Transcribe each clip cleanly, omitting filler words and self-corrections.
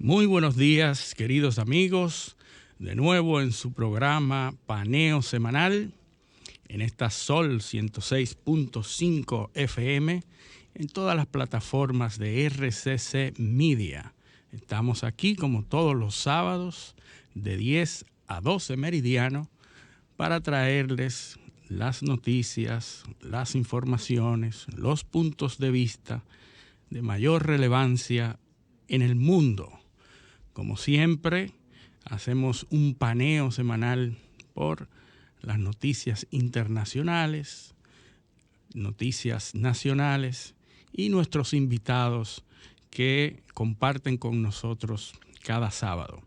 Muy buenos días, queridos amigos. De nuevo en su programa Paneo Semanal, en esta Sol 106.5 FM, en todas las plataformas de RCC Media. Estamos aquí como todos los sábados de 10 a 12 meridiano para traerles las noticias, las informaciones, los puntos de vista de mayor relevancia en el mundo. Como siempre, hacemos un paneo semanal por las noticias internacionales, noticias nacionales y nuestros invitados que comparten con nosotros cada sábado.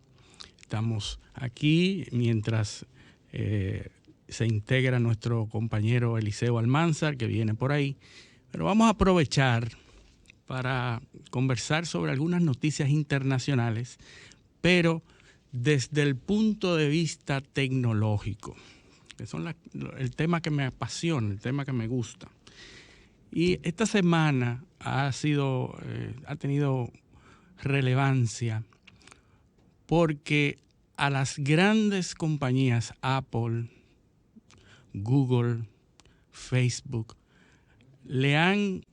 Estamos aquí mientras se integra nuestro compañero Eliseo Almanzar, que viene por ahí, pero vamos a aprovechar para conversar sobre algunas noticias internacionales, pero desde el punto de vista tecnológico, que son el tema que me apasiona, el tema que me gusta. Y esta semana ha tenido relevancia porque a las grandes compañías Apple, Google, Facebook, le han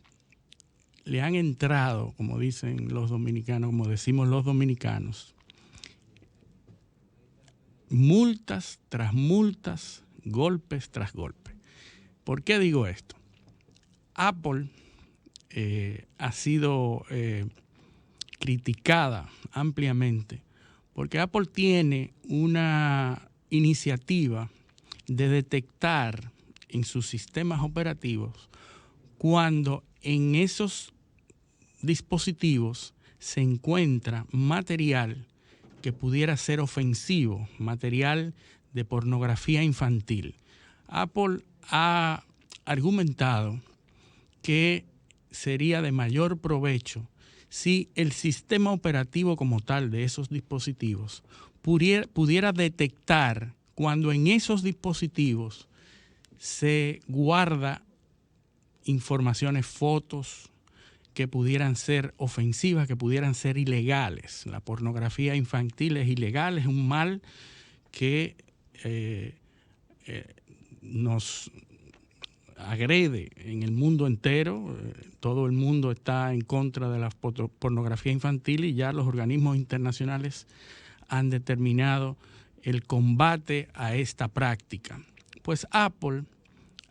entrado, como dicen los dominicanos, como decimos los dominicanos, multas tras multas, golpes tras golpes. ¿Por qué digo esto? Apple ha sido criticada ampliamente porque Apple tiene una iniciativa de detectar en sus sistemas operativos cuando en esos dispositivos se encuentra material que pudiera ser ofensivo, material de pornografía infantil. Apple ha argumentado que sería de mayor provecho si el sistema operativo como tal de esos dispositivos pudiera detectar cuando en esos dispositivos se guarda informaciones, fotos que pudieran ser ofensivas, que pudieran ser ilegales. La pornografía infantil es ilegal, es un mal que nos agrede en el mundo entero. Todo el mundo está en contra de la pornografía infantil y ya los organismos internacionales han determinado el combate a esta práctica. Pues Apple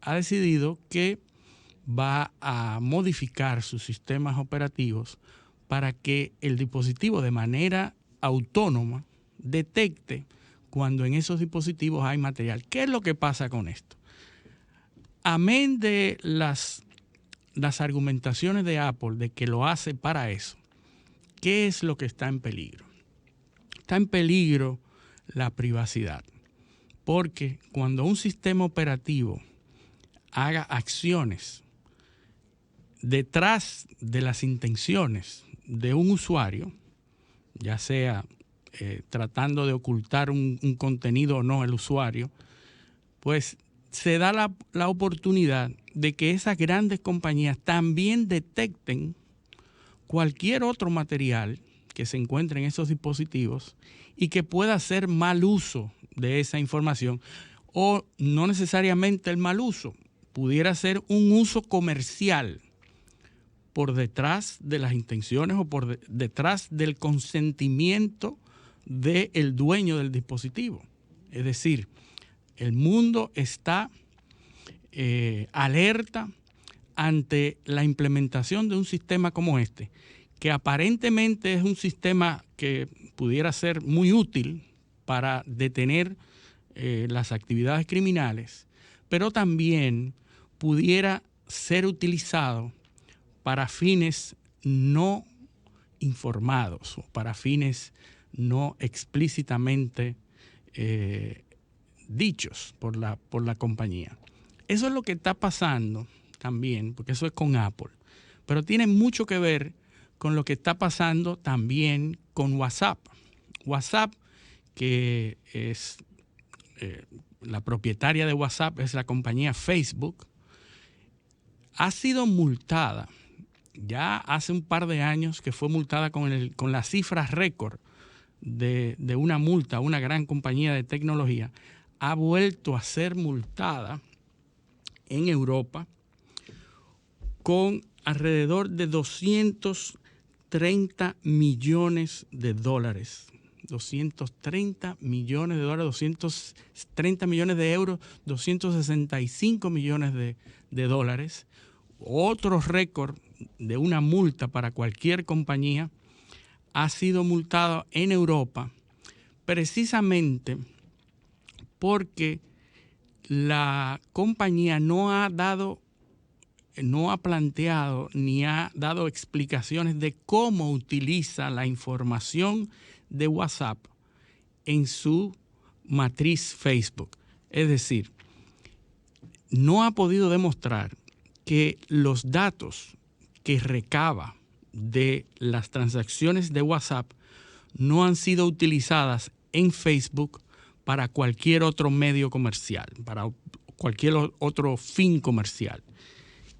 ha decidido que va a modificar sus sistemas operativos para que el dispositivo de manera autónoma detecte cuando en esos dispositivos hay material. ¿Qué es lo que pasa con esto? Amén de las argumentaciones de Apple de que lo hace para eso, ¿qué es lo que está en peligro? Está en peligro la privacidad, porque cuando un sistema operativo haga acciones detrás de las intenciones de un usuario, ya sea tratando de ocultar un contenido o no el usuario, pues se da la oportunidad de que esas grandes compañías también detecten cualquier otro material que se encuentre en esos dispositivos y que pueda hacer mal uso de esa información, o no necesariamente el mal uso, pudiera ser un uso comercial por detrás de las intenciones o por detrás del consentimiento del dueño del dispositivo. Es decir, el mundo está alerta ante la implementación de un sistema como este, que aparentemente es un sistema que pudiera ser muy útil para detener las actividades criminales, pero también pudiera ser utilizado para fines no informados o para fines no explícitamente dichos por la compañía. Eso es lo que está pasando también, porque eso es con Apple, pero tiene mucho que ver con lo que está pasando también con WhatsApp. WhatsApp, que es la propietaria de WhatsApp, es la compañía Facebook, ha sido multada ya hace un par de años que fue multada con la cifra récord de una multa, una gran compañía de tecnología, ha vuelto a ser multada en Europa con alrededor de 230 millones de dólares. 230 millones de dólares, 230 millones de euros, 265 millones de dólares. Otro récord de una multa para cualquier compañía ha sido multado en Europa precisamente porque la compañía no ha planteado ni ha dado explicaciones de cómo utiliza la información de WhatsApp en su matriz Facebook. Es decir, no ha podido demostrar que los datos que recaba de las transacciones de WhatsApp no han sido utilizadas en Facebook para cualquier otro medio comercial, para cualquier otro fin comercial.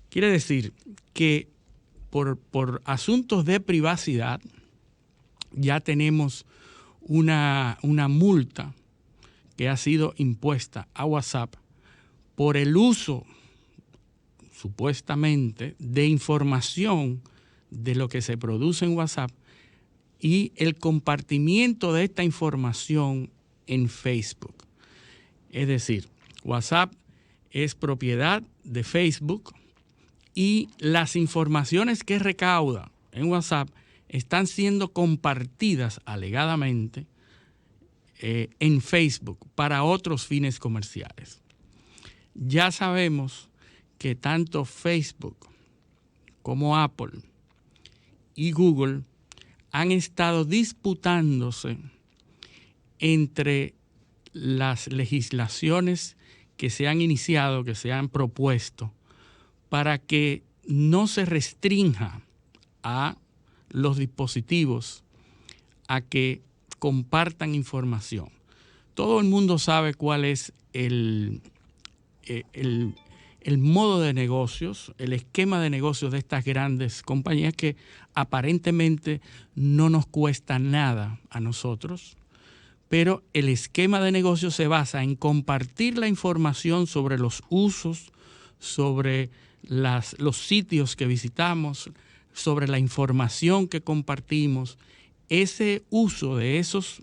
Quiere decir que por asuntos de privacidad ya tenemos una multa que ha sido impuesta a WhatsApp por el uso supuestamente de información de lo que se produce en WhatsApp y el compartimiento de esta información en Facebook. Es decir, WhatsApp es propiedad de Facebook y las informaciones que recauda en WhatsApp están siendo compartidas alegadamente en Facebook para otros fines comerciales. Ya sabemos que tanto Facebook como Apple y Google han estado disputándose entre las legislaciones que se han iniciado, que se han propuesto, para que no se restrinja a los dispositivos a que compartan información. Todo el mundo sabe cuál es el modo de negocios, el esquema de negocios de estas grandes compañías que aparentemente no nos cuesta nada a nosotros, pero el esquema de negocios se basa en compartir la información sobre los usos, sobre los sitios que visitamos, sobre la información que compartimos. Ese uso de esas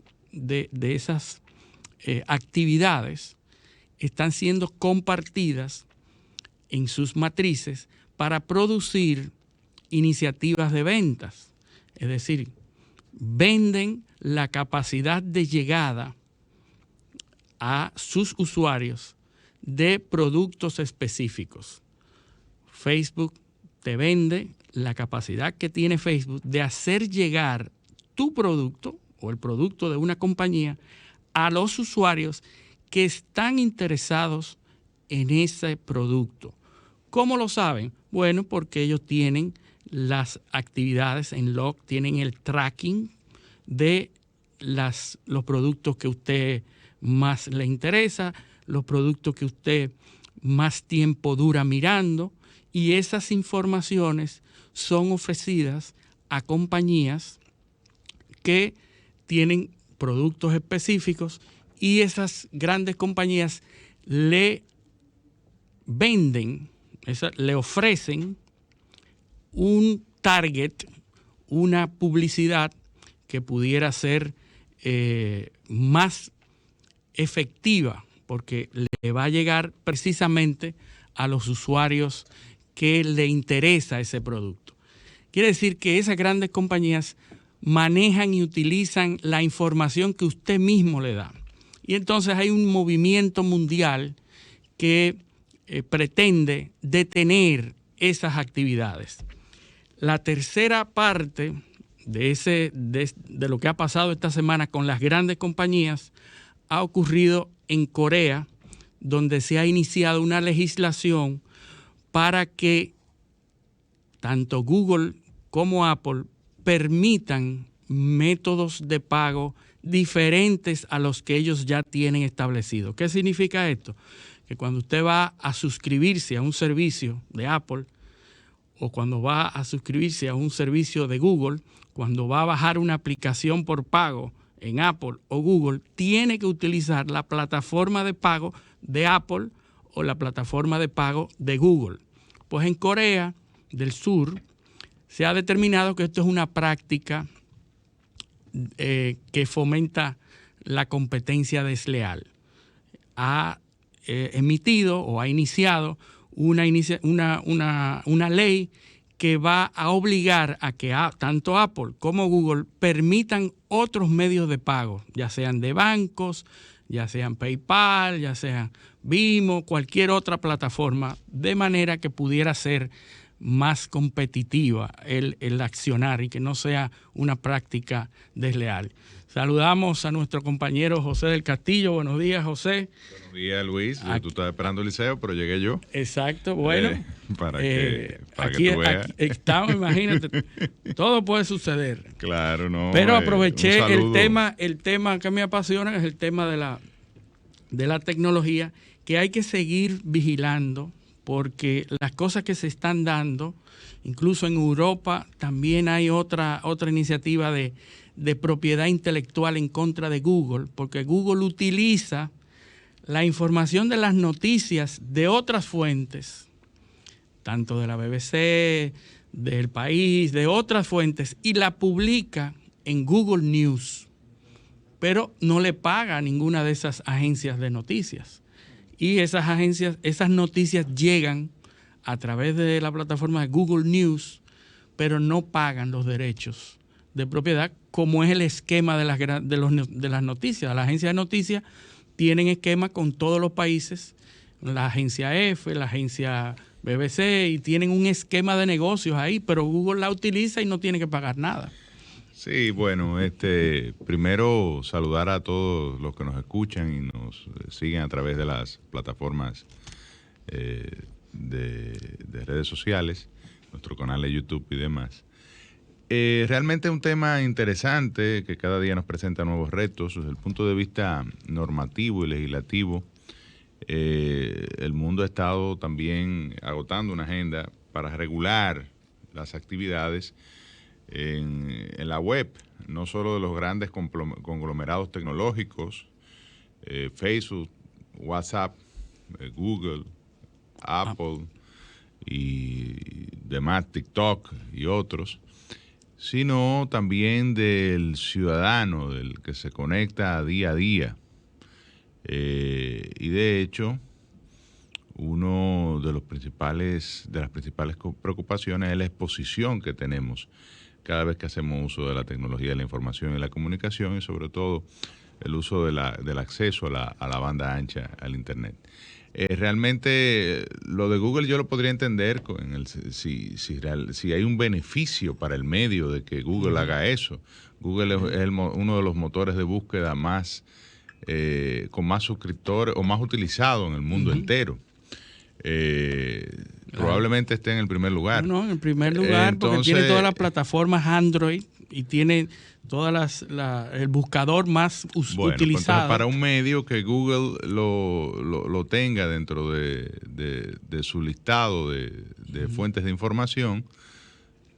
actividades están siendo compartidas en sus matrices para producir iniciativas de ventas. Es decir, venden la capacidad de llegada a sus usuarios de productos específicos. Facebook te vende la capacidad que tiene Facebook de hacer llegar tu producto o el producto de una compañía a los usuarios que están interesados en ese producto. ¿Cómo lo saben? Bueno, porque ellos tienen las actividades en log, tienen el tracking de los productos que a usted más le interesa, los productos que usted más tiempo dura mirando, y esas informaciones son ofrecidas a compañías que tienen productos específicos y esas grandes compañías le venden, le ofrecen un target, una publicidad que pudiera ser más efectiva porque le va a llegar precisamente a los usuarios que le interesa ese producto. Quiere decir que esas grandes compañías manejan y utilizan la información que usted mismo le da. Y entonces hay un movimiento mundial que pretende detener esas actividades. La tercera parte de lo que ha pasado esta semana con las grandes compañías ha ocurrido en Corea, donde se ha iniciado una legislación para que tanto Google como Apple permitan métodos de pago diferentes a los que ellos ya tienen establecidos. ¿Qué significa esto? Que cuando usted va a suscribirse a un servicio de Apple o cuando va a suscribirse a un servicio de Google, cuando va a bajar una aplicación por pago en Apple o Google, tiene que utilizar la plataforma de pago de Apple o la plataforma de pago de Google. Pues en Corea del Sur se ha determinado que esto es una práctica que fomenta la competencia desleal. Ha emitido o ha iniciado una ley que va a obligar a que tanto Apple como Google permitan otros medios de pago, ya sean de bancos, ya sean PayPal, ya sean Venmo, cualquier otra plataforma, de manera que pudiera ser más competitiva el accionar y que no sea una práctica desleal. Saludamos a nuestro compañero José del Castillo. Buenos días, José. Buenos días, Luis. Tú estabas esperando el liceo, pero llegué yo. Exacto, bueno. Para que tú veas. Aquí estamos, imagínate. Todo puede suceder. Claro, no. Pero aproveché el tema que me apasiona, que es el tema de la tecnología, que hay que seguir vigilando, porque las cosas que se están dando, incluso en Europa también hay otra iniciativa de propiedad intelectual en contra de Google, porque Google utiliza la información de las noticias de otras fuentes, tanto de la BBC, del País, de otras fuentes, y la publica en Google News, pero no le paga a ninguna de esas agencias de noticias. Y esas noticias llegan a través de la plataforma de Google News, pero no pagan los derechos de propiedad, como es el esquema de las noticias. Las agencias de noticias tienen esquema con todos los países, la agencia F, la agencia BBC, y tienen un esquema de negocios ahí, pero Google la utiliza y no tiene que pagar nada. Sí, bueno, primero saludar a todos los que nos escuchan y nos siguen a través de las plataformas de redes sociales, nuestro canal de YouTube y demás. Realmente es un tema interesante que cada día nos presenta nuevos retos desde el punto de vista normativo y legislativo. El mundo ha estado también agotando una agenda para regular las actividades en la web, no solo de los grandes conglomerados tecnológicos, Facebook, WhatsApp, Google, Apple y demás, TikTok y otros, sino también del ciudadano, del que se conecta día a día. Y de hecho, uno de las principales preocupaciones es la exposición que tenemos cada vez que hacemos uso de la tecnología de la información y la comunicación, y sobre todo el uso del acceso a la banda ancha, al Internet. Realmente lo de Google yo lo podría entender si hay un beneficio para el medio de que Google haga eso. Google es uno de los motores de búsqueda con más suscriptores o más utilizado en el mundo entero. Probablemente esté en el primer lugar. No, en el primer lugar. Entonces, porque tiene todas las plataformas Android y tiene todas el buscador más utilizado. Pues para un medio que Google lo tenga dentro de su listado de fuentes de información,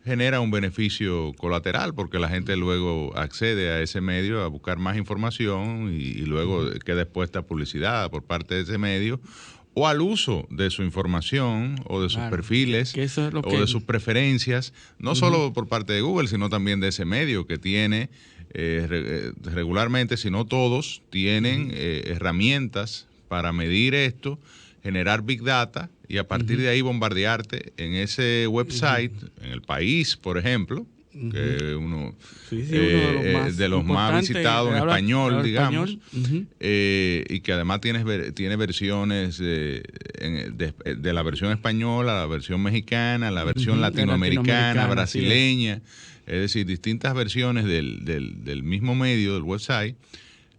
genera un beneficio colateral, porque la gente luego accede a ese medio a buscar más información y luego queda expuesta a publicidad por parte de ese medio, o al uso de su información o de sus perfiles o de sus preferencias, no solo por parte de Google, sino también de ese medio que tiene regularmente, si no todos, tienen herramientas para medir esto, generar Big Data y a partir de ahí bombardearte en ese website, en El País, por ejemplo, que es uno de los más visitados en español, digamos, y que además tiene versiones de la versión española, la versión mexicana, la versión latinoamericana, brasileña, es decir, distintas versiones del mismo medio, del website.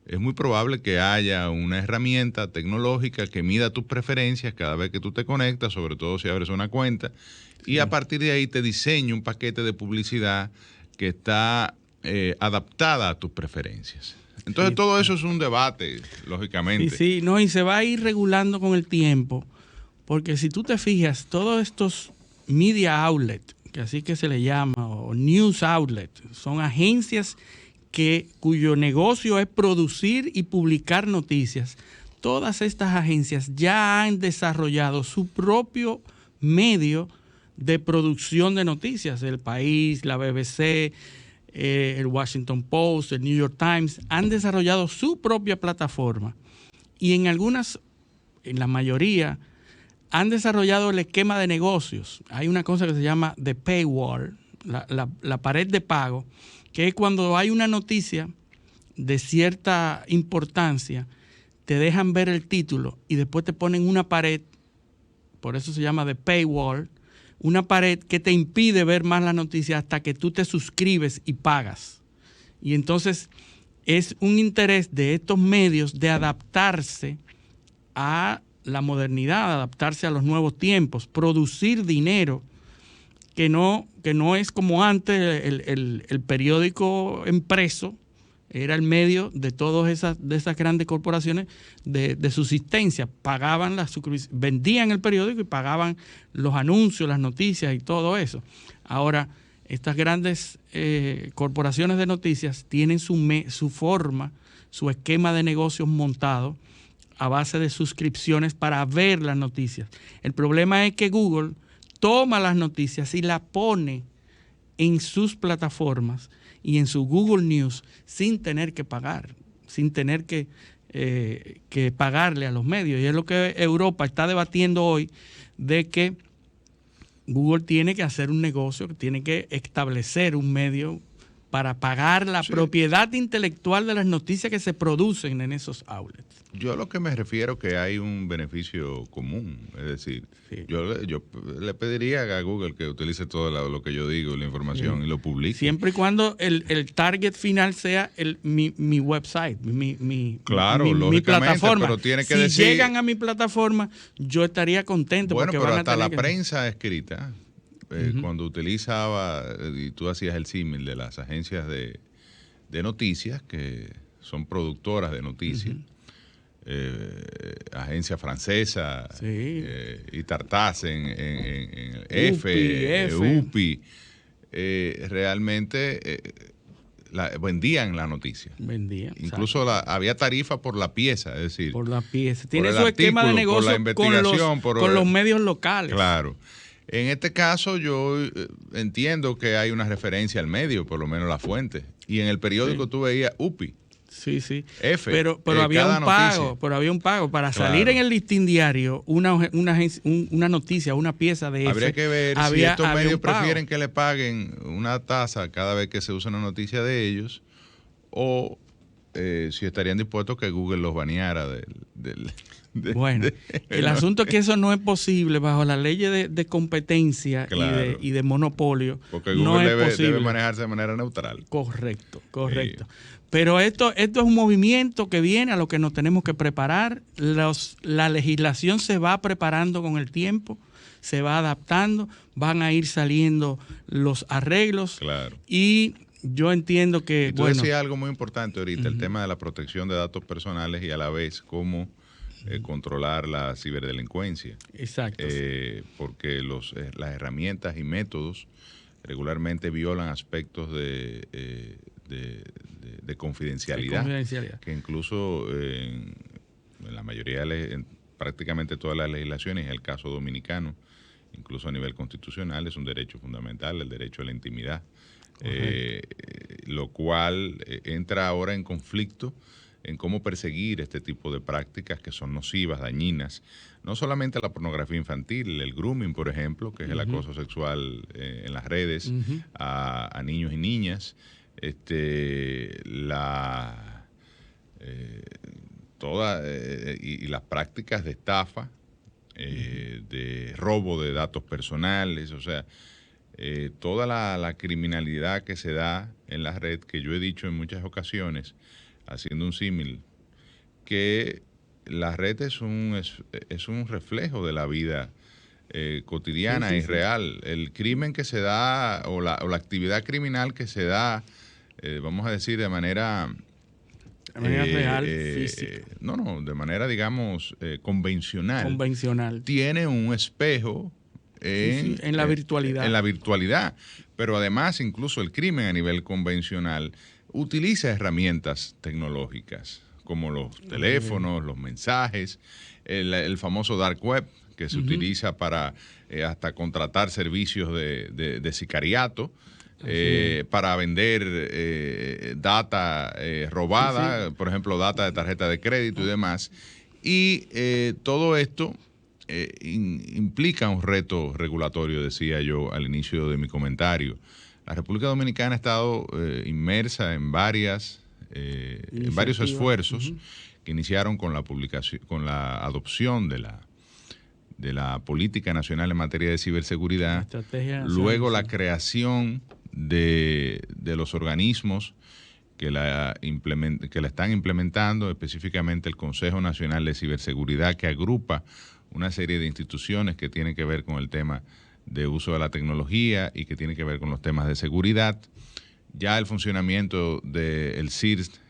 Es muy probable que haya una herramienta tecnológica que mida tus preferencias cada vez que tú te conectas, sobre todo si abres una cuenta, y a partir de ahí te diseña un paquete de publicidad que está adaptada a tus preferencias. Entonces todo eso es un debate, lógicamente. Sí, no, y se va a ir regulando con el tiempo, porque si tú te fijas, todos estos media outlet, que así que se le llama, o news outlet. Son agencias cuyo negocio es producir y publicar noticias. Todas estas agencias ya han desarrollado su propio medio de producción de noticias. El País, la BBC, el Washington Post, el New York Times, han desarrollado su propia plataforma. Y en la mayoría, han desarrollado el esquema de negocios. Hay una cosa que se llama the paywall, la pared de pago, que es cuando hay una noticia de cierta importancia, te dejan ver el título y después te ponen una pared, por eso se llama the paywall, una pared que te impide ver más la noticia hasta que tú te suscribes y pagas. Y entonces es un interés de estos medios de adaptarse a la modernidad, adaptarse a los nuevos tiempos, producir dinero que no es como antes el periódico impreso era el medio de todas esas grandes corporaciones de subsistencia. Pagaban vendían el periódico y pagaban los anuncios, las noticias y todo eso. Ahora, estas grandes corporaciones de noticias tienen su forma, su esquema de negocios montado a base de suscripciones para ver las noticias. El problema es que Google toma las noticias y las pone en sus plataformas y en su Google News sin tener que pagar, sin tener que pagarle a los medios. Y es lo que Europa está debatiendo hoy, de que Google tiene que hacer un negocio, que tiene que establecer un medio para pagar la propiedad intelectual de las noticias que se producen en esos outlets. Yo a lo que me refiero que hay un beneficio común, es decir, yo le pediría a Google que utilice todo lo que yo digo, la información, y lo publique. Siempre y cuando el target final sea mi website, mi plataforma. Pero tiene que si decir, llegan a mi plataforma, yo estaría contento. Bueno, porque pero van hasta a tener la prensa escrita, cuando utilizaba, y tú hacías el símil de las agencias de noticias, que son productoras de noticias, agencia francesa, y Tartás en UPI, realmente vendían la noticia. Incluso había tarifa por la pieza, es decir, por la pieza. Tiene su esquema de negocio con los medios locales. Claro. En este caso yo entiendo que hay una referencia al medio, por lo menos la fuente. Y en el periódico tú veías UPI. Sí. F, pero había un pago. Para salir en el listín diario una noticia, una pieza de F. Habría que ver si estos medios prefieren que le paguen una tasa cada vez que se usa una noticia de ellos, o si estarían dispuestos que Google los baneara el asunto es que eso no es posible bajo las leyes de competencia y de monopolio. Porque Google debe manejarse de manera neutral. Correcto. Pero esto es un movimiento que viene a lo que nos tenemos que preparar. La legislación se va preparando con el tiempo, se va adaptando, van a ir saliendo los arreglos. Claro. Y yo entiendo que... Y tú decías algo muy importante ahorita, el tema de la protección de datos personales y a la vez cómo controlar la ciberdelincuencia. Exacto. Porque las herramientas y métodos regularmente violan aspectos de confidencialidad, que incluso en la mayoría, prácticamente todas las legislaciones, en el caso dominicano, incluso a nivel constitucional, es un derecho fundamental, el derecho a la intimidad, lo cual entra ahora en conflicto en cómo perseguir este tipo de prácticas que son nocivas, dañinas, no solamente la pornografía infantil, el grooming, por ejemplo, que es el acoso sexual en las redes a niños y niñas, y las prácticas de estafa, de robo de datos personales, o sea, toda la criminalidad que se da en la red, que yo he dicho en muchas ocasiones, haciendo un símil, que la red es un reflejo de la vida cotidiana y real. El crimen que se da, o la actividad criminal que se da, vamos a decir, de manera real, física. De manera, digamos, convencional. Convencional. Tiene un espejo en la virtualidad. En la virtualidad. Pero además, incluso el crimen a nivel convencional utiliza herramientas tecnológicas como los teléfonos, los mensajes, el famoso dark web, que se utiliza para hasta contratar servicios de sicariato, para vender data robada, por ejemplo, data de tarjeta de crédito y demás. Y todo esto implica un reto regulatorio, decía yo al inicio de mi comentario. La República Dominicana ha estado inmersa en varios esfuerzos que iniciaron con la publicación, con la adopción de la Política Nacional en materia de ciberseguridad, luego la creación de los organismos que la están implementando, específicamente el Consejo Nacional de Ciberseguridad, que agrupa una serie de instituciones que tienen que ver con el tema de uso de la tecnología y que tienen que ver con los temas de seguridad. Ya el funcionamiento del CIRS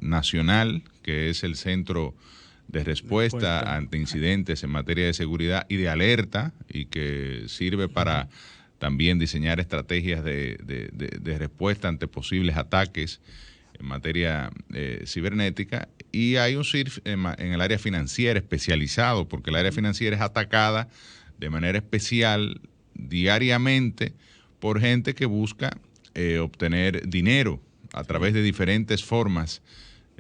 nacional, que es el Centro de Respuesta ante Incidentes en materia de seguridad y de alerta, y que sirve para también diseñar estrategias de respuesta ante posibles ataques en materia cibernética. Y hay un CIRS en el área financiera especializado, porque el área financiera es atacada de manera especial diariamente por gente que busca obtener dinero a través de diferentes formas.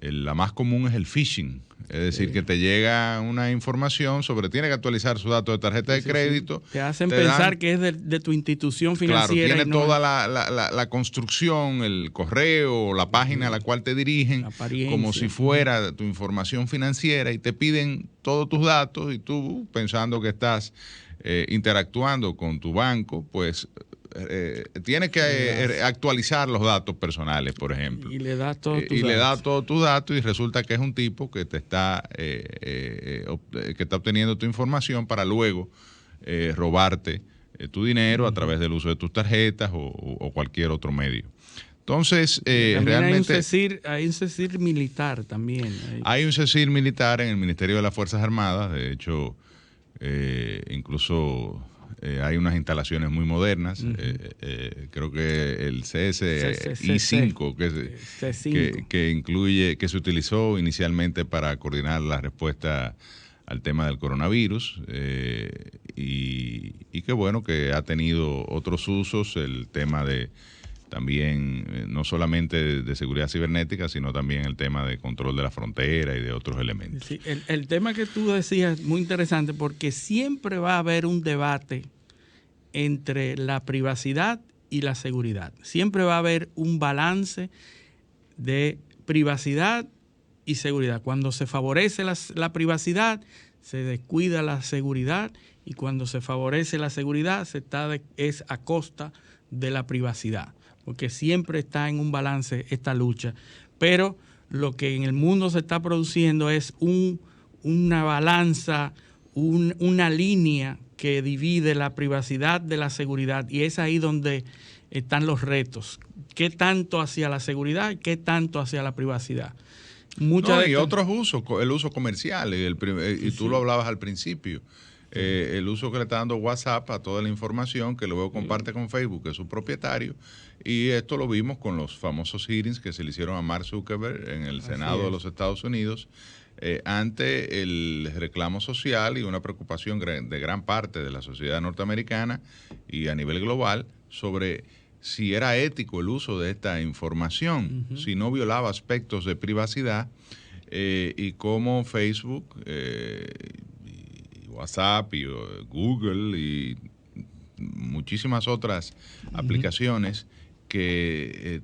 La más común es el phishing, es decir, que te llega una información sobre, tiene que actualizar su dato de tarjeta de crédito. Te hacen pensar que es de tu institución financiera. Claro, tiene toda la construcción, el correo, la página a la cual te dirigen, como si fuera tu información financiera, y te piden todos tus datos, y tú, pensando que estás interactuando con tu banco, pues tienes que actualizar los datos personales, por ejemplo. Y le das todos tus datos y resulta que es un tipo que te está obteniendo tu información para luego robarte tu dinero a través del uso de tus tarjetas o cualquier otro medio. Entonces, realmente hay un CECIR militar también. Hay un CECIR militar en el Ministerio de las Fuerzas Armadas. De hecho, incluso hay unas instalaciones muy modernas. Creo que el CSI-5, que se utilizó inicialmente para coordinar la respuesta al tema del coronavirus, y que bueno, que ha tenido otros usos, el tema de también no solamente de seguridad cibernética, sino también el tema de control de la frontera y de otros elementos. Sí, el tema que tú decías es muy interesante, porque siempre va a haber un debate entre la privacidad y la seguridad. Siempre va a haber un balance de privacidad y seguridad. Cuando se favorece la privacidad, se descuida la seguridad, y cuando se favorece la seguridad, es a costa de la privacidad, porque siempre está en un balance esta lucha. Pero lo que en el mundo se está produciendo es una balanza, una línea que divide la privacidad de la seguridad, y es ahí donde están los retos. ¿Qué tanto hacia la seguridad y qué tanto hacia la privacidad? Y otros usos, el uso comercial, y tú lo hablabas al principio. El uso que le está dando WhatsApp a toda la información que luego comparte con Facebook, que es su propietario, y esto lo vimos con los famosos hearings que se le hicieron a Mark Zuckerberg en el Senado de los Estados Unidos, ante el reclamo social y una preocupación de gran parte de la sociedad norteamericana y a nivel global sobre si era ético el uso de esta información, si no violaba aspectos de privacidad, y cómo Facebook, WhatsApp y Google y muchísimas otras aplicaciones que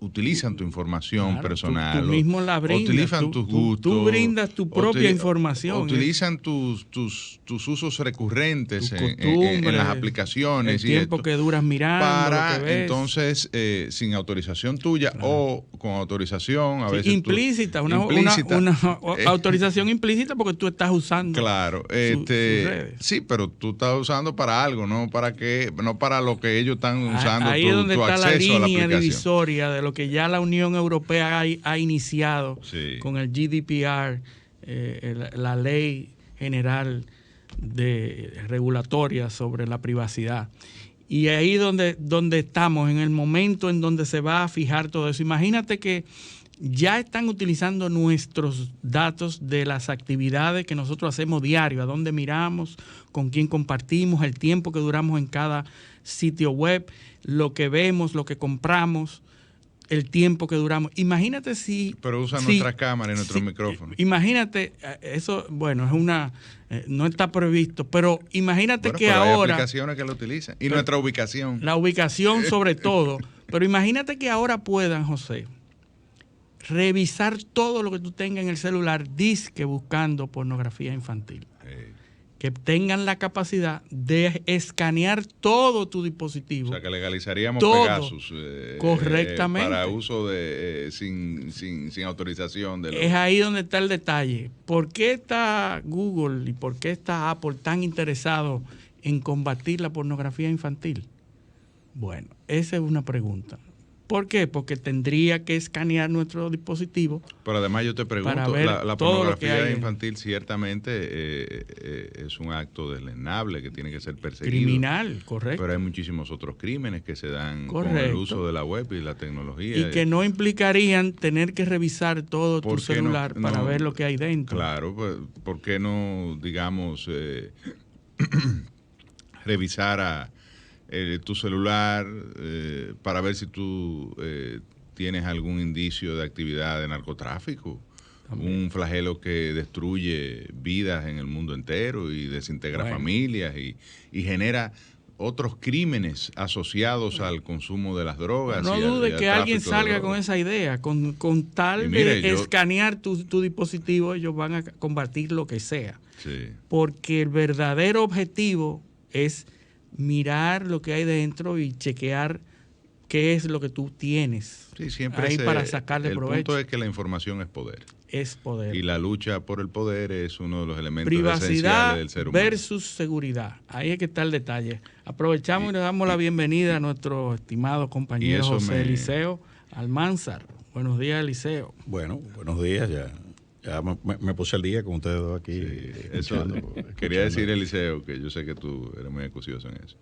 utilizan tu información personal. Tú mismo la brindas. Utilizan tus gustos. Tú brindas tu propia información. Utilizan tus usos recurrentes en las aplicaciones. El tiempo que duras mirando, lo que ves. Entonces, sin autorización tuya o con autorización, a veces implícita, una autorización implícita, porque tú estás usando sus redes. Sí, pero tú estás usando para algo, no para lo que ellos están usando. Ahí es donde está la línea divisoria de lo que ya la Unión Europea ha iniciado con el GDPR, la Ley General regulatorias sobre la privacidad. Y ahí donde estamos, en el momento en donde se va a fijar todo eso. Imagínate que ya están utilizando nuestros datos de las actividades que nosotros hacemos diario, a dónde miramos, con quién compartimos, el tiempo que duramos en cada sitio web, lo que vemos, lo que compramos, el tiempo que duramos. Imagínate si... Pero usan nuestras cámaras y nuestros micrófonos. Imagínate, eso, bueno, no está previsto, pero imagínate que pero ahora... hay aplicaciones que lo utilizan. Y nuestra ubicación. La ubicación sobre todo. Pero imagínate que ahora puedan, José, revisar todo lo que tú tengas en el celular, disque buscando pornografía infantil. Que tengan la capacidad de escanear todo tu dispositivo. O sea, que legalizaríamos todo, Pegasus correctamente. Para uso sin autorización. Es ahí donde está el detalle. ¿Por qué está Google y por qué está Apple tan interesado en combatir la pornografía infantil? Bueno, esa es una pregunta. ¿Por qué? Porque tendría que escanear nuestro dispositivo. Pero además yo te pregunto, la pornografía infantil ciertamente es un acto deslenable que tiene que ser perseguido. Criminal, correcto. Pero hay muchísimos otros crímenes que se dan con el uso de la web y la tecnología. Y que no implicarían tener que revisar todo tu celular para ver lo que hay dentro. Claro, pues, ¿por qué no, digamos, revisar tu celular para ver si tú tienes algún indicio de actividad de narcotráfico? También. Un flagelo que destruye vidas en el mundo entero y desintegra familias y genera otros crímenes asociados al consumo de las drogas. No dude que alguien salga con esa idea, con tal de escanear tu dispositivo, ellos van a combatir lo que sea. Sí. Porque el verdadero objetivo es mirar lo que hay dentro y chequear qué es lo que tú tienes. Sí, siempre ahí para sacarle provecho. El punto es que la información es poder. Es poder. Y la lucha por el poder es uno de los elementos privacidad esenciales del ser humano. Versus seguridad. Ahí es que está el detalle. Aprovechamos y le damos la bienvenida a nuestro estimado compañero José Eliseo Almanzar. Buenos días, Eliseo. Bueno, buenos días. Ya me puse al día con ustedes dos aquí. Sí, quería decir, Eliseo, que yo sé que tú eres muy acucioso en eso.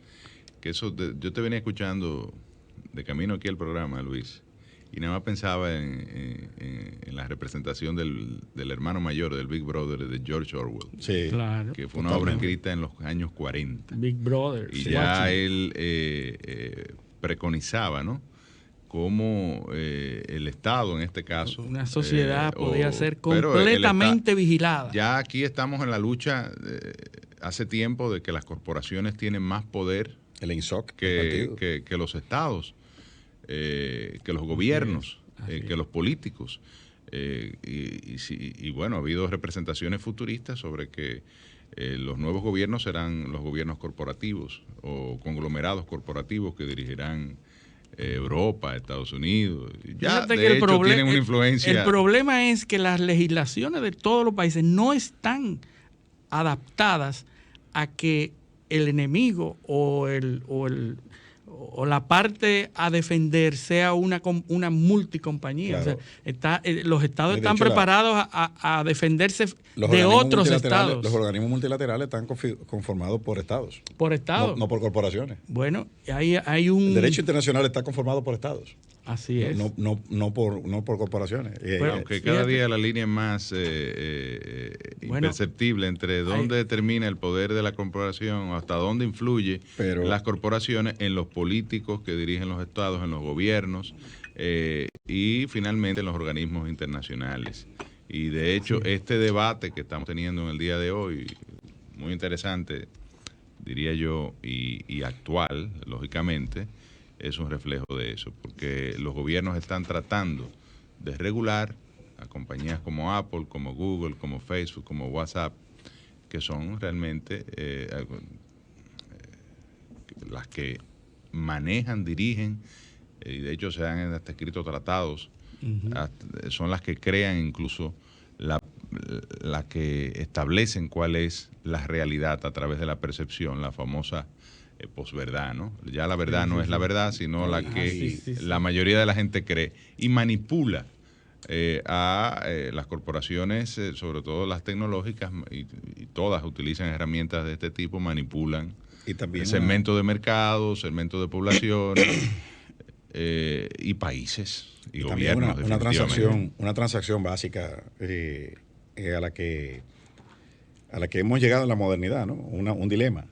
Que yo te venía escuchando de camino aquí al programa, Luis, y nada más pensaba en la representación del hermano mayor, del Big Brother de George Orwell. Sí, claro. Que fue una obra escrita en los años 40. Big Brother. Y ya él preconizaba, ¿no?, cómo el Estado, en este caso... Una sociedad podía ser completamente vigilada. Ya aquí estamos en la lucha hace tiempo de que las corporaciones tienen más poder el INSOC, que los estados, que los gobiernos, que los políticos. Y bueno, ha habido representaciones futuristas sobre que los nuevos gobiernos serán los gobiernos corporativos o conglomerados corporativos que dirigirán Europa, Estados Unidos. Ya, de hecho, tienen una influencia. El problema es que las legislaciones de todos los países no están adaptadas a que el enemigo o la parte a defender sea una multicompañía. Claro. O sea, los estados están preparados a defenderse de otros estados. Los organismos multilaterales están conformados por estados. Por estados. No por corporaciones. Bueno, hay un... El derecho internacional está conformado por estados. Así es. No por corporaciones. Bueno, aunque cada día la línea es más imperceptible entre dónde termina el poder de la corporación, hasta dónde influye las corporaciones en los políticos que dirigen los estados, en los gobiernos y finalmente en los organismos internacionales. Y de hecho, este debate que estamos teniendo en el día de hoy, muy interesante, diría yo, y actual, lógicamente, es un reflejo de eso, porque los gobiernos están tratando de regular a compañías como Apple, como Google, como Facebook, como WhatsApp, que son realmente las que manejan, dirigen, y de hecho se han hasta escrito tratados, son las que crean incluso la que establecen cuál es la realidad a través de la percepción, la famosa posverdad, ¿no? Ya la verdad no es la verdad, sino la que la mayoría de la gente cree y manipula a las corporaciones, sobre todo las tecnológicas, y todas utilizan herramientas de este tipo, manipulan Y también segmentos de mercado, segmentos de población y países y también gobiernos. una transacción básica a la que hemos llegado en la modernidad, ¿no? Un dilema.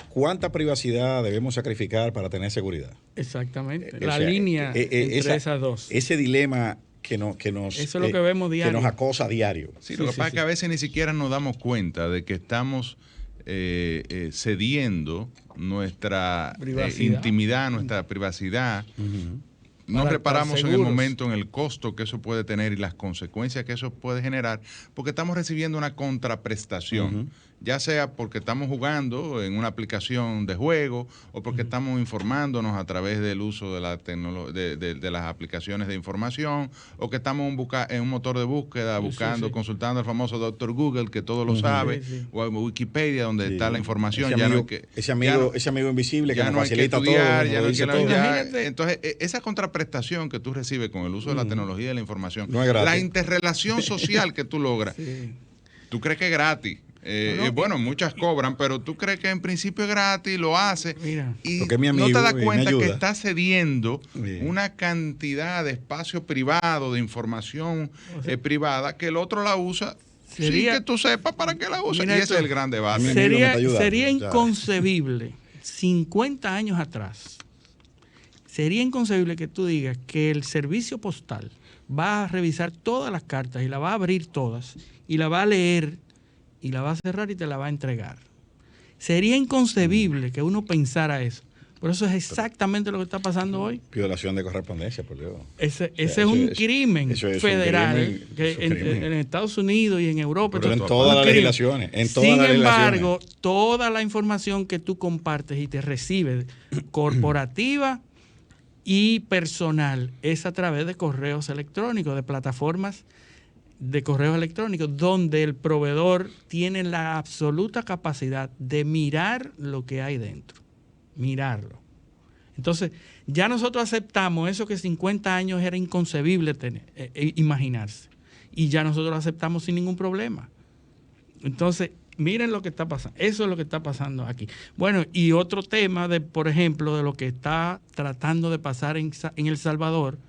¿Cuánta privacidad debemos sacrificar para tener seguridad? Exactamente. La línea entre esas dos. Ese dilema que nos eso es lo que vemos diario. Que nos acosa a diario. Sí, lo que pasa es que a veces ni siquiera nos damos cuenta de que estamos cediendo nuestra intimidad, nuestra privacidad. No reparamos en el momento en el costo que eso puede tener y las consecuencias que eso puede generar, porque estamos recibiendo una contraprestación, ya sea porque estamos jugando en una aplicación de juego o porque estamos informándonos a través del uso de la de las aplicaciones de información, o que estamos en un motor de búsqueda buscando, consultando al famoso Dr. Google, que todo lo sabe, o en Wikipedia, donde está la información. Ese amigo invisible que nos facilita todo. Entonces, esa contraprestación que tú recibes con el uso de la tecnología y de la información, no es gratis. La interrelación social que tú logras, tú crees que es gratis. Bueno, muchas cobran, pero tú crees que en principio es gratis, lo haces y no te das cuenta que estás cediendo una cantidad de espacio privado, de información privada, que el otro la usa sin que tú sepas para qué la usa. Y ese es el gran debate. Sería inconcebible 50 años atrás. Sería inconcebible que tú digas que el servicio postal va a revisar todas las cartas y la va a abrir todas y la va a leer y la va a cerrar y te la va a entregar. Sería inconcebible que uno pensara eso. Por eso es exactamente lo que está pasando hoy. Violación de correspondencia, por Dios. Ese es un crimen federal en Estados Unidos y en Europa. Pero en todas las legislaciones. Sin embargo, toda la información que tú compartes y te recibes corporativa y personal es a través de correos electrónicos, de plataformas de correos electrónicos, donde el proveedor tiene la absoluta capacidad de mirar lo que hay dentro, mirarlo. Entonces, ya nosotros aceptamos eso que 50 años era inconcebible imaginarse, y ya nosotros lo aceptamos sin ningún problema. Entonces, miren lo que está pasando. Eso es lo que está pasando aquí. Bueno, y otro tema, por ejemplo, de lo que está tratando de pasar en El Salvador,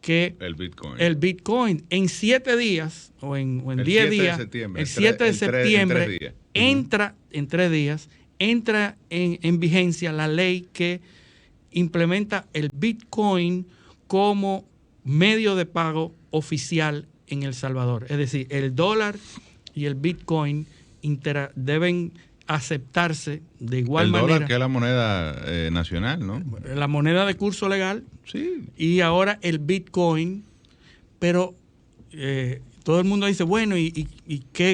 que el Bitcoin en 7 días o en 10 días, el 7 de septiembre, entra en 3 días, entra en vigencia la ley que implementa el Bitcoin como medio de pago oficial en El Salvador. Es decir, el dólar y el Bitcoin deben aceptarse de igual manera. El dólar, que es la moneda nacional, ¿no? La moneda de curso legal. Sí. Y ahora el Bitcoin. Pero todo el mundo dice, bueno, ¿y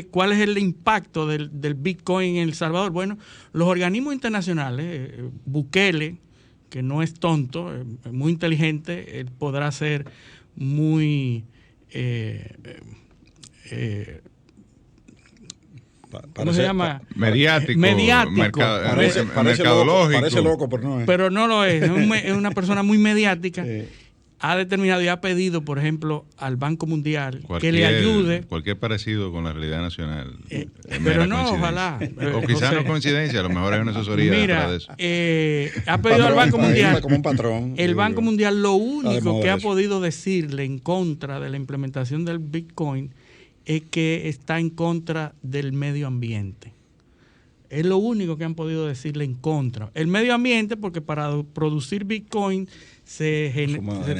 cuál es el impacto del Bitcoin en El Salvador? Bueno, los organismos internacionales, Bukele, que no es tonto, es muy inteligente, él podrá ser muy... ¿cómo se llama? Mediático. Mercadológico. Parece loco, pero no es. Pero no lo es. Es una persona muy mediática. Ha determinado y ha pedido, por ejemplo, al Banco Mundial que le ayude. Cualquier parecido con la realidad nacional. Pero no, ojalá. O quizás no coincidencia, a lo mejor hay una asesoría detrás de eso. Ha pedido al Banco Mundial. Como un patrón. El Banco Mundial lo único que ha podido decirle en contra de la implementación del Bitcoin es que está en contra del medio ambiente. Es lo único que han podido decirle en contra. El medio ambiente, porque para producir Bitcoin se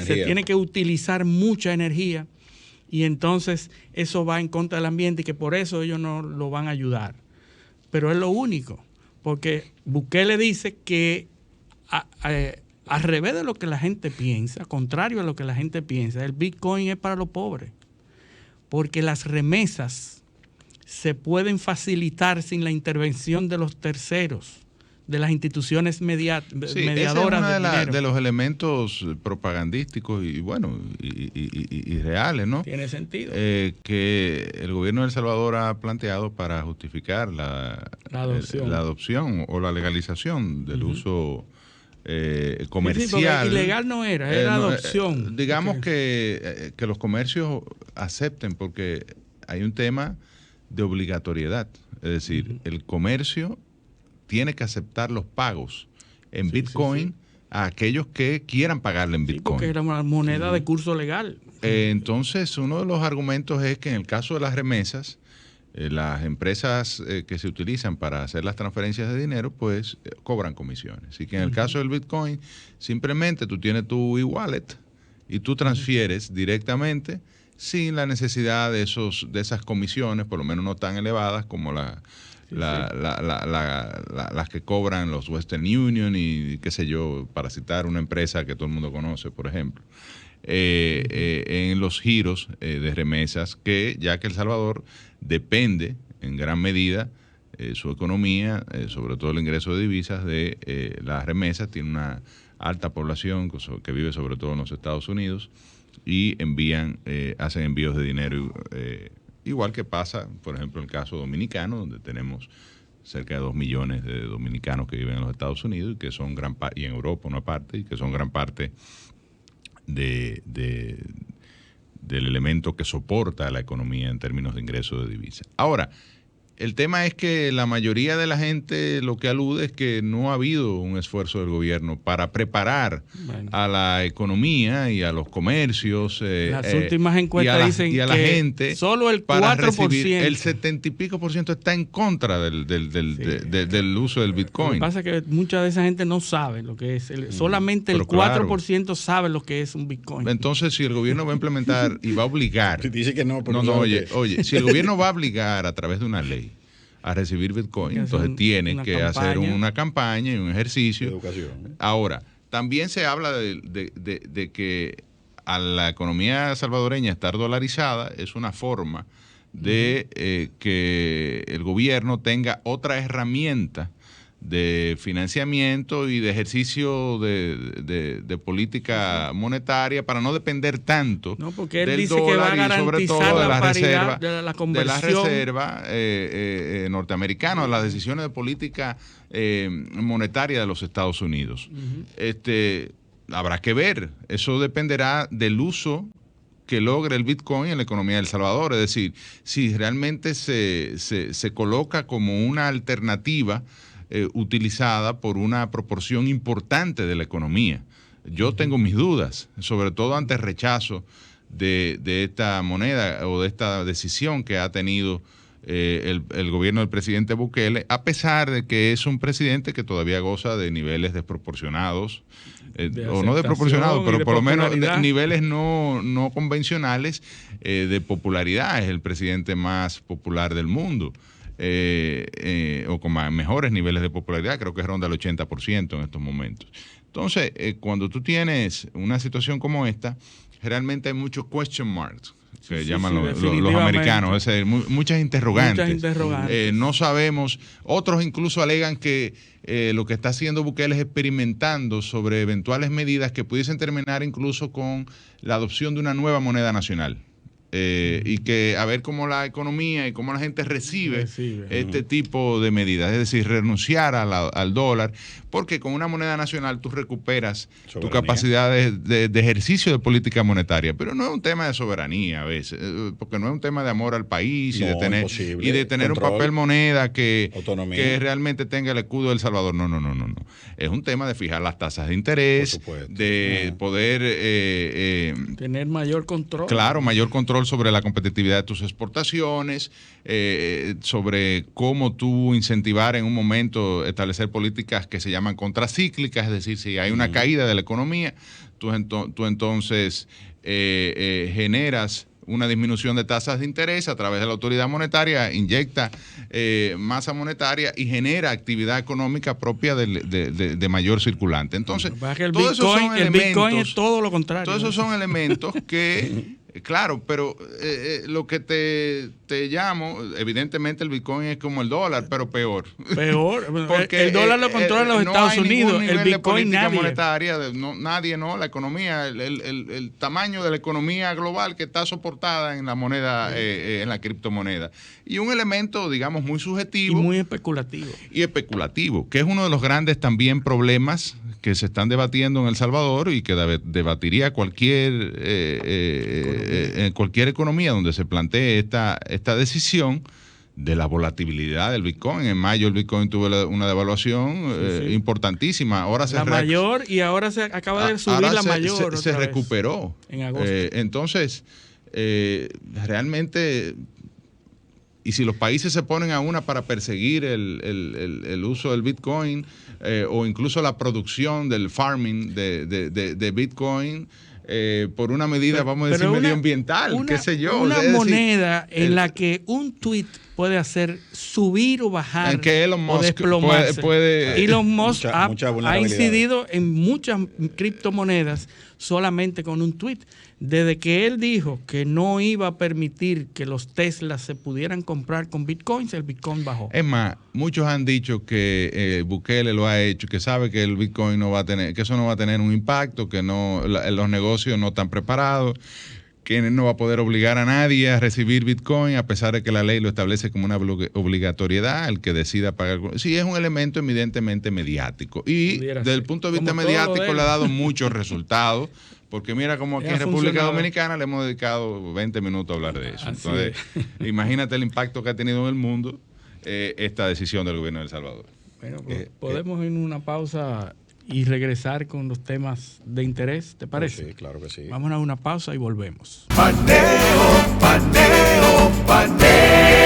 tiene que utilizar mucha energía, y entonces eso va en contra del ambiente y que por eso ellos no lo van a ayudar. Pero es lo único, porque Bukele dice que al revés de lo que la gente piensa, contrario a lo que la gente piensa, el Bitcoin es para los pobres. Porque las remesas se pueden facilitar sin la intervención de los terceros, de las instituciones mediadoras. Ese es uno de los elementos propagandísticos y bueno y reales, ¿no? Tiene sentido. Que el gobierno de El Salvador ha planteado para justificar la adopción o la legalización del uso comercial. Sí, ilegal no era adopción. Digamos que los comercios acepten, porque hay un tema de obligatoriedad. Es decir, el comercio tiene que aceptar los pagos en Bitcoin a aquellos que quieran pagarle en Bitcoin. Porque era una moneda de curso legal. Entonces, uno de los argumentos es que en el caso de las remesas, las empresas que se utilizan para hacer las transferencias de dinero, pues cobran comisiones. Y que en el caso del Bitcoin, simplemente tú tienes tu e-wallet y tú transfieres directamente sin la necesidad de esas comisiones, por lo menos no tan elevadas como las que cobran los Western Union y qué sé yo, para citar una empresa que todo el mundo conoce, por ejemplo. En los giros de remesas, que ya que El Salvador depende en gran medida su economía, sobre todo el ingreso de divisas de las remesas, tiene una alta población que vive sobre todo en los Estados Unidos y hacen envíos de dinero, igual que pasa, por ejemplo, en el caso dominicano, donde tenemos cerca de 2 millones de dominicanos que viven en los Estados Unidos y que son y en Europa una parte, y que son gran parte del elemento que soporta la economía en términos de ingresos de divisas. Ahora, el tema es que la mayoría de la gente lo que alude es que no ha habido un esfuerzo del gobierno para preparar a la economía y a los comercios. Las últimas encuestas dicen que la gente solo el 4%. El 70 y pico % está en contra del uso del Bitcoin. Lo que pasa es que mucha de esa gente no sabe lo que es. Solamente el 4% sabe lo que es un Bitcoin. Entonces, si el gobierno va a implementar y va a obligar... Dice que no, pero oye, si el gobierno va a obligar a través de una ley a recibir Bitcoin, entonces tiene que hacer una campaña y un ejercicio de educación. Ahora, también se habla de que a la economía salvadoreña estar dolarizada es una forma de que el gobierno tenga otra herramienta de financiamiento y de ejercicio de política monetaria para no depender tanto porque él del dice dólar que va a garantizar y sobre todo de la reserva, de la conversión norteamericana, las decisiones de política monetaria de los Estados Unidos. Habrá que ver, eso dependerá del uso que logre el Bitcoin en la economía de El Salvador, es decir, si realmente se coloca como una alternativa utilizada por una proporción importante de la economía. Yo tengo mis dudas, sobre todo ante el rechazo de esta moneda o de esta decisión que ha tenido el gobierno del presidente Bukele, a pesar de que es un presidente que todavía goza de niveles desproporcionados, o no desproporcionados, pero por lo menos niveles no convencionales de popularidad. Es el presidente más popular del mundo. O con mejores niveles de popularidad, creo que ronda el 80% en estos momentos. Entonces, cuando tú tienes una situación como esta, realmente hay muchos question marks, que llaman los americanos, es decir, muchas interrogantes. No sabemos, otros incluso alegan que lo que está haciendo Bukele es experimentando sobre eventuales medidas que pudiesen terminar incluso con la adopción de una nueva moneda nacional. Y que a ver cómo la economía y cómo la gente recibe este tipo de medidas, es decir, renunciar al dólar, porque con una moneda nacional tú recuperas tu capacidad de ejercicio de política monetaria, pero no es un tema de soberanía a veces, porque no es un tema de amor al país y de tener control, un papel moneda que realmente tenga el escudo de El Salvador. No. Es un tema de fijar las tasas de interés, de poder tener mayor control. Claro, mayor control sobre la competitividad de tus exportaciones, sobre cómo tú incentivar en un momento, establecer políticas que se llaman contracíclicas, es decir, si hay una caída de la economía, tú entonces generas una disminución de tasas de interés a través de la autoridad monetaria, inyecta masa monetaria y genera actividad económica propia de mayor circulante. Entonces, el Bitcoin es todo lo contrario. Todos esos son elementos que... Claro, pero lo que te llamo, evidentemente el Bitcoin es como el dólar, pero peor. Porque el dólar lo controla los Estados Unidos, el Bitcoin nadie. Monetaria, nadie, la economía, el tamaño de la economía global que está soportada en la moneda, en la criptomoneda. Y un elemento, digamos, muy subjetivo. Y muy especulativo. Que es uno de los grandes también problemas que se están debatiendo en El Salvador y que debatiría cualquier economía donde se plantee esta decisión de la volatilidad del Bitcoin. En mayo el Bitcoin tuvo una devaluación importantísima. Ahora la mayor, y ahora se acaba de subir la mayor. Se recuperó. En agosto. Entonces, realmente, y si los países se ponen a una para perseguir el uso del Bitcoin o incluso la producción del farming de Bitcoin, por una medida, vamos a decir, medioambiental, qué sé yo. Una moneda en la que un tweet puede hacer subir o bajar, en que Elon Musk o desplomarse. Elon Musk ha incidido en muchas criptomonedas solamente con un tweet. Desde que él dijo que no iba a permitir que los Teslas se pudieran comprar con Bitcoins, el Bitcoin bajó. Es más, muchos han dicho que Bukele lo ha hecho, que sabe que el Bitcoin no va a tener, que eso no va a tener un impacto, que los negocios no están preparados, que no va a poder obligar a nadie a recibir Bitcoin, a pesar de que la ley lo establece como una obligatoriedad, el que decida pagar. Sí, es un elemento evidentemente mediático. Y desde el punto de vista mediático le ha dado muchos resultados, porque mira como aquí en República Dominicana le hemos dedicado 20 minutos a hablar de eso. Entonces, imagínate el impacto que ha tenido en el mundo esta decisión del gobierno de El Salvador. Bueno, pues, podemos ir a una pausa y regresar con los temas de interés, ¿te parece? Sí, claro que sí. Vamos a una pausa y volvemos. Paneo, paneo, paneo.